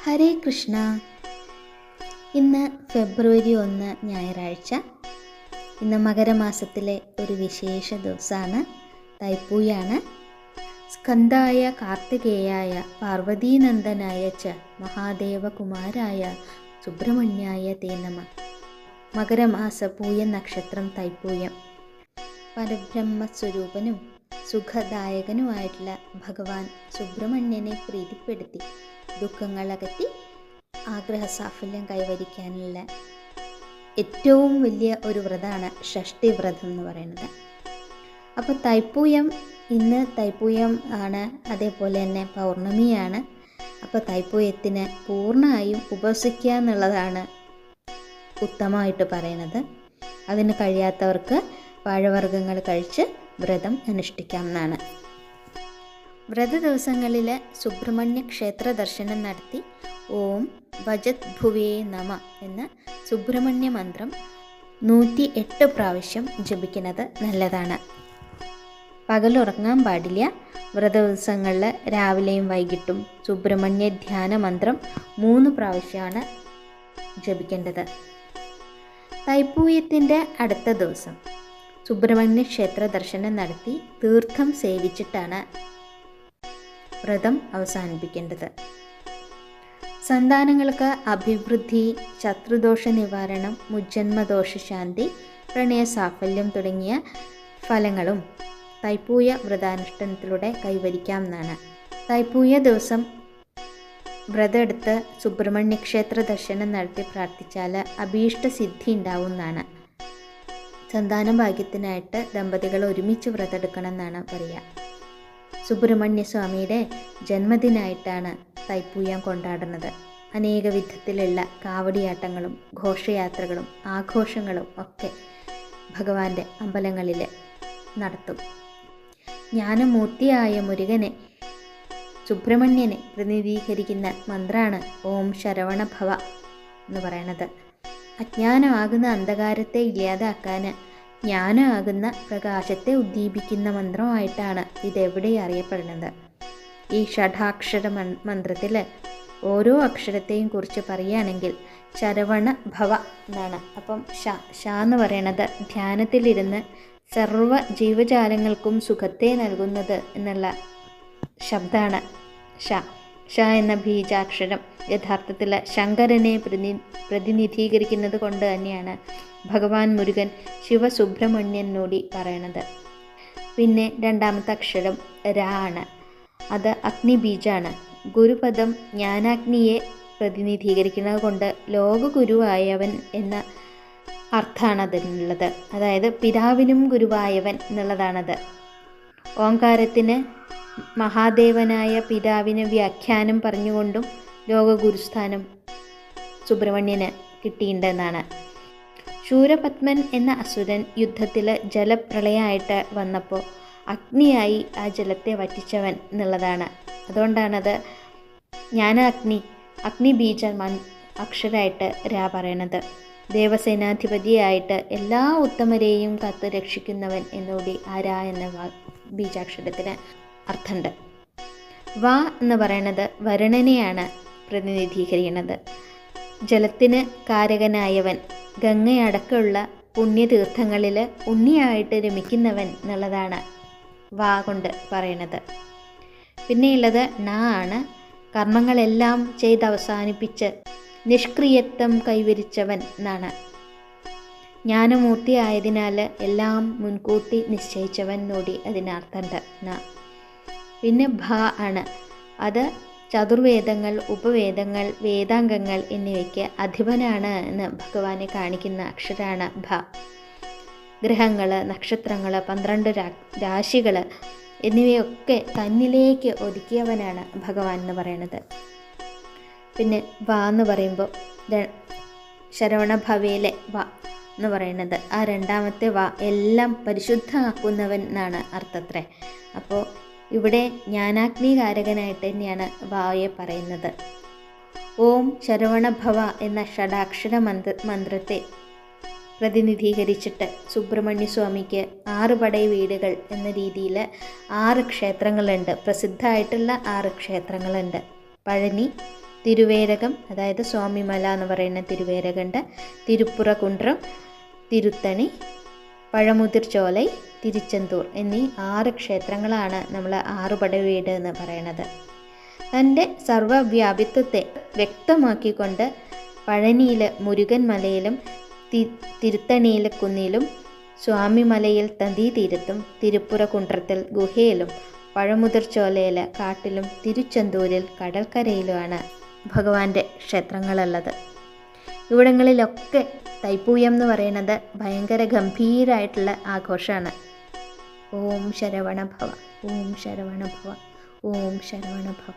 ഹരേ കൃഷ്ണ. ഇന്ന് ഫെബ്രുവരി 1 ഞായറാഴ്ച. ഇന്ന് മകരമാസത്തിലെ ഒരു വിശേഷ ദിവസമാണ്, തൈപ്പൂയാണ്. സ്കന്ധായ കാർത്തികേയായ പാർവതീനന്ദനായ ച മഹാദേവകുമാരായ സുബ്രഹ്മണ്യായ തേ നമ. മകരമാസ പൂയ നക്ഷത്രം തൈപ്പൂയം. പരബ്രഹ്മസ്വരൂപനും സുഖദായകനുമായിട്ടുള്ള ഭഗവാൻ സുബ്രഹ്മണ്യനെ പ്രീതിപ്പെടുത്തി ദുഃഖങ്ങളകറ്റി ആഗ്രഹസാഫല്യം കൈവരിക്കാനുള്ള ഏറ്റവും വലിയ ഒരു വ്രതമാണ് ഷഷ്ഠി വ്രതം എന്ന് പറയുന്നത്. അപ്പോൾ തൈപ്പൂയം, ഇന്ന് തൈപ്പൂയം ആണ്, അതേപോലെ തന്നെ പൗർണമിയാണ്. അപ്പോൾ തൈപ്പൂയത്തിന് പൂർണ്ണമായും ഉപവസിക്കുക എന്നുള്ളതാണ് ഉത്തമമായിട്ട് പറയുന്നത്. അതിന് കഴിയാത്തവർക്ക് പഴവർഗ്ഗങ്ങൾ കഴിച്ച് വ്രതം അനുഷ്ഠിക്കാം എന്നാണ്. വ്രത ദിവസങ്ങളിൽ സുബ്രഹ്മണ്യ ക്ഷേത്ര ദർശനം നടത്തി ഓം ഭജത് ഭുവേ നമ എന്ന സുബ്രഹ്മണ്യ മന്ത്രം 108 പ്രാവശ്യം ജപിക്കുന്നത് നല്ലതാണ്. പകലുറങ്ങാൻ പാടില്ല. വ്രത ദിവസങ്ങളിൽ രാവിലെയും വൈകിട്ടും സുബ്രഹ്മണ്യ ധ്യാന മന്ത്രം 3 പ്രാവശ്യമാണ് ജപിക്കേണ്ടത്. തൈപ്പൂയത്തിൻ്റെ അടുത്ത ദിവസം സുബ്രഹ്മണ്യ ക്ഷേത്ര ദർശനം നടത്തി തീർത്ഥം സേവിച്ചിട്ടാണ് വ്രതം അവസാനിപ്പിക്കേണ്ടത്. സന്താനങ്ങൾക്ക് അഭിവൃദ്ധി, ശത്രുദോഷ നിവാരണം, മുജ്ജന്മദോഷ ശാന്തി, പ്രണയ സാഫല്യം തുടങ്ങിയ ഫലങ്ങളും തൈപ്പൂയ വ്രതാനുഷ്ഠാനത്തിലൂടെ കൈവരിക്കാം എന്നാണ്. തൈപ്പൂയ ദിവസം വ്രതം എടുത്ത് സുബ്രഹ്മണ്യ ക്ഷേത്ര ദർശനം നടത്തി പ്രാർത്ഥിച്ചാൽ അഭീഷ്ട സിദ്ധി ഉണ്ടാവും എന്നാണ്. സന്താന ഭാഗ്യത്തിനായിട്ട് ദമ്പതികൾ ഒരുമിച്ച് വ്രതം എടുക്കണം എന്നാണ് പറയുക. സുബ്രഹ്മണ്യ സ്വാമിയുടെ ജന്മദിനമായിട്ടാണ് തൈപ്പൂയം കൊണ്ടാടുന്നത്. അനേക വിധത്തിലുള്ള കാവടിയാട്ടങ്ങളും ഘോഷയാത്രകളും ആഘോഷങ്ങളും ഒക്കെ ഭഗവാന്റെ അമ്പലങ്ങളിൽ നടത്തും. ജ്ഞാനമൂർത്തിയായ മുരുകനെ, സുബ്രഹ്മണ്യനെ പ്രതിനിധീകരിക്കുന്ന മന്ത്രമാണ് ഓം ശരവണഭവ എന്ന് പറയുന്നത്. അജ്ഞാനമാകുന്ന അന്ധകാരത്തെ ഇല്ലാതാക്കാൻ ജ്ഞാനമാകുന്ന പ്രകാശത്തെ ഉദ്ദീപിക്കുന്ന മന്ത്രമായിട്ടാണ് ഇതെവിടെ അറിയപ്പെടുന്നത്. ഈ ഷഡാക്ഷര മന്ത്രത്തിൽ ഓരോ അക്ഷരത്തെയും കുറിച്ച് പറയുകയാണെങ്കിൽ ശരവണ ഭവ എന്നാണ്. അപ്പം ഷ എന്ന് പറയണത് ധ്യാനത്തിലിരുന്ന് സർവ ജീവജാലങ്ങൾക്കും സുഖത്തെ നൽകുന്നത് എന്നുള്ള ശബ്ദമാണ് ഷ എന്ന ബീജാക്ഷരം. യഥാർത്ഥത്തിൽ ശങ്കരനെ പ്രതിനിധീകരിക്കുന്നത് കൊണ്ട് തന്നെയാണ് ഭഗവാൻ മുരുകൻ ശിവസുബ്രഹ്മണ്യനോടി പറയണത്. പിന്നെ രണ്ടാമത്തെ അക്ഷരം ര ആണ്. അത് അഗ്നിബീജാണ്. ഗുരുപദം ജ്ഞാനാഗ്നിയെ പ്രതിനിധീകരിക്കുന്നത് കൊണ്ട് ലോകഗുരുവായവൻ എന്ന അർത്ഥമാണ് അതിനുള്ളത്. അതായത് പിതാവിനും ഗുരുവായവൻ എന്നുള്ളതാണത്. ഓംകാരത്തിന് മഹാദേവനായ പിതാവിന് വ്യാഖ്യാനം പറഞ്ഞുകൊണ്ടും ലോകഗുരുസ്ഥാനം സുബ്രഹ്മണ്യന് കിട്ടിയിട്ടുണ്ടെന്നാണ്. ശൂരപത്മൻ എന്ന അസുരൻ യുദ്ധത്തിൽ ജലപ്രളയമായിട്ട് വന്നപ്പോൾ അഗ്നിയായി ആ ജലത്തെ വറ്റിച്ചവൻ എന്നുള്ളതാണ്. അതുകൊണ്ടാണത് അഗ്നിബീജ അക്ഷരമായിട്ട് രാ പറയണത്. ദേവസേനാധിപതിയായിട്ട് എല്ലാ ഉത്തമരെയും കാത്തു രക്ഷിക്കുന്നവൻ എന്നുകൂടി ആ രാ എന്ന ബീജാക്ഷരത്തിന് അർത്ഥമുണ്ട്. വ എന്ന് പറയുന്നത് വരുണനെയാണ് പ്രതിനിധീകരിക്കുന്നത്. ജലത്തിന് കാരകനായവൻ, ഗംഗയടക്കമുള്ള പുണ്യതീർത്ഥങ്ങളിൽ ഉണ്ണിയായിട്ട് രമിക്കുന്നവൻ എന്നുള്ളതാണ് വാ കൊണ്ട് പറയുന്നത്. പിന്നെയുള്ളത് ണ ആണ്. കർമ്മങ്ങളെല്ലാം ചെയ്തവസാനിപ്പിച്ച് നിഷ്ക്രിയത്വം കൈവരിച്ചവൻ എന്നാണ്. ജ്ഞാനമൂർത്തി ആയതിനാൽ എല്ലാം മുൻകൂട്ടി നിശ്ചയിച്ചവൻ നോടി അതിനർത്ഥമുണ്ട് ന. പിന്നെ ഭ ആണ്. അത് ചതുർവേദങ്ങൾ, ഉപവേദങ്ങൾ, വേദാംഗങ്ങൾ എന്നിവയ്ക്ക് അധിപനാണ് എന്ന് ഭഗവാനെ കാണിക്കുന്ന അക്ഷരമാണ് ഭ. ഗ്രഹങ്ങൾ, നക്ഷത്രങ്ങൾ, 12 രാശികൾ എന്നിവയൊക്കെ തന്നിലേക്ക് ഒതുക്കിയവനാണ് ഭഗവാൻ എന്ന് പറയുന്നത്. പിന്നെ വ എന്ന് പറയുമ്പോൾ ശരവണഭവയിലെ വ എന്ന് പറയുന്നത് ആ രണ്ടാമത്തെ വ എല്ലാം പരിശുദ്ധമാക്കുന്നവൻ എന്നാണ് അർത്ഥത്രേ. അപ്പോൾ ഇവിടെ ജ്ഞാനാഗ്നികാരകനായിട്ട് തന്നെയാണ് വായെ പറയുന്നത്. ഓം ശരവണഭവ എന്ന ഷഡാക്ഷര മന്ത്രത്തെ പ്രതിനിധീകരിച്ചിട്ട് സുബ്രഹ്മണ്യ സ്വാമിക്ക് 6 പടൈ വീടുകൾ എന്ന രീതിയിൽ 6 ക്ഷേത്രങ്ങളുണ്ട്. പ്രസിദ്ധമായിട്ടുള്ള 6 ക്ഷേത്രങ്ങളുണ്ട്. പഴനി, തിരുവേരകം, അതായത് സ്വാമിമല എന്ന് പറയുന്ന തിരുവേരകമുണ്ട്, തിരുപ്പുറകുണ്ട്രം, തിരുത്തണി, പഴമുതിർചോലൈ, തിരുച്ചെന്തൂർ എന്നീ 6 ക്ഷേത്രങ്ങളാണ് നമ്മൾ ആറുപട വീട് എന്ന് പറയുന്നത്. തൻ്റെ സർവവ്യാപിത്വത്തെ വ്യക്തമാക്കിക്കൊണ്ട് പഴനിയിൽ മുരുകൻ മലയിലും തിരുത്തണിയിലെ കുന്നിലും, സ്വാമിമലയിൽ നദീതീരത്തും, തിരുപ്പുറകുണ്ട്രത്തിൽ ഗുഹയിലും, പഴമുതിർചോലയിലെ കാട്ടിലും, തിരുച്ചെന്തൂരിൽ കടൽക്കരയിലുമാണ് ഭഗവാന്റെ ക്ഷേത്രങ്ങളുള്ളത്. ഇവിടങ്ങളിലൊക്കെ തൈപ്പൂയം എന്ന് പറയുന്നത് ഭയങ്കര ഗംഭീരമായിട്ടുള്ള ആഘോഷമാണ്. ഓം ശരവണ ഭവ, ഓം ശരവണ ഭവ, ഓം ശരവണ ഭവ.